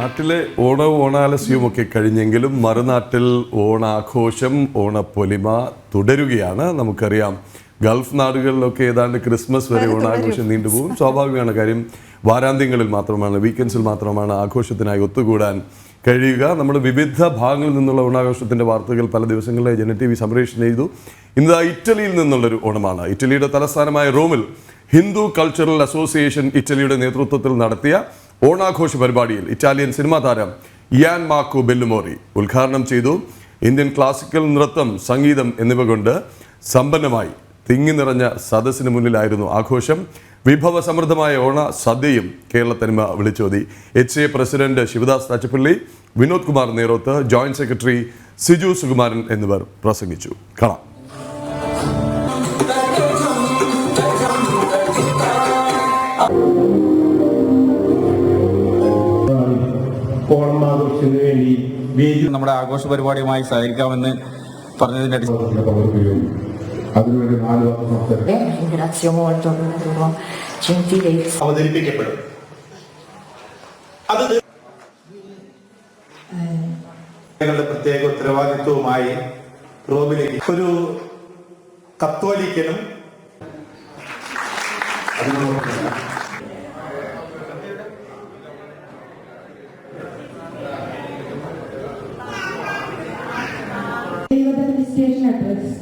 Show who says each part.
Speaker 1: നാട്ടിലെ ഓണവും ഓണാലസ്യവും ഒക്കെ കഴിഞ്ഞെങ്കിലും മറുനാട്ടിൽ ഓണാഘോഷം ഓണപ്പൊലിമ തുടരുകയാണ്. നമുക്കറിയാം ഗൾഫ് നാടുകളിലൊക്കെ ഏതാണ്ട് ക്രിസ്മസ് വരെ ഓണാഘോഷം നീണ്ടുപോകും. സ്വാഭാവികമാണ്. കാര്യം വാരാന്ത്യങ്ങളിൽ മാത്രമാണ്, വീക്കെൻഡ്സിൽ മാത്രമാണ് ആഘോഷത്തിനായി ഒത്തുകൂടാൻ കഴിയുക. നമ്മൾ വിവിധ ഭാഗങ്ങളിൽ നിന്നുള്ള ഓണാഘോഷത്തിൻ്റെ വാർത്തകൾ പല ദിവസങ്ങളിലെ ജന TV സംപ്രേഷണം ചെയ്തു. ഇന്ന് ഇറ്റലിയിൽ നിന്നുള്ളൊരു ഓണമാണ്. ഇറ്റലിയുടെ തലസ്ഥാനമായ റോമിൽ ഹിന്ദു കൾച്ചറൽ അസോസിയേഷൻ ഇറ്റലിയുടെ നേതൃത്വത്തിൽ നടത്തിയ ഓണാഘോഷ പരിപാടിയിൽ ഇറ്റാലിയൻ സിനിമാ താരം ഇയാൻ മാർക്കോ ബെല്ലുമോറി ഉദ്ഘാടനം ചെയ്തു. ഇന്ത്യൻ ക്ലാസിക്കൽ നൃത്തം, സംഗീതം എന്നിവ കൊണ്ട് സമ്പന്നമായി തിങ്ങി നിറഞ്ഞ സദസ്സിന് മുന്നിലായിരുന്നു ആഘോഷം. വിഭവസമൃദ്ധമായ ഓണ സദ്യയും കേരളത്തനിമ വിളിച്ചോതി. HA president Sivadas Thachappally, Vinod Kumar Nerothu, joint secretary Siju Sukumaran എന്നിവർ പ്രസംഗിച്ചു. കാണാം.
Speaker 2: നമ്മുടെ ആഘോഷ പരിപാടിയുമായി സഹകരിക്കാമെന്ന് പറഞ്ഞതിന്റെ
Speaker 3: അവതരിപ്പിക്കപ്പെടും. അത് പ്രത്യേക ഉത്തരവാദിത്വവുമായി റോമിലേക്ക് ഒരു കത്തോലിക്കനും
Speaker 4: Registration address.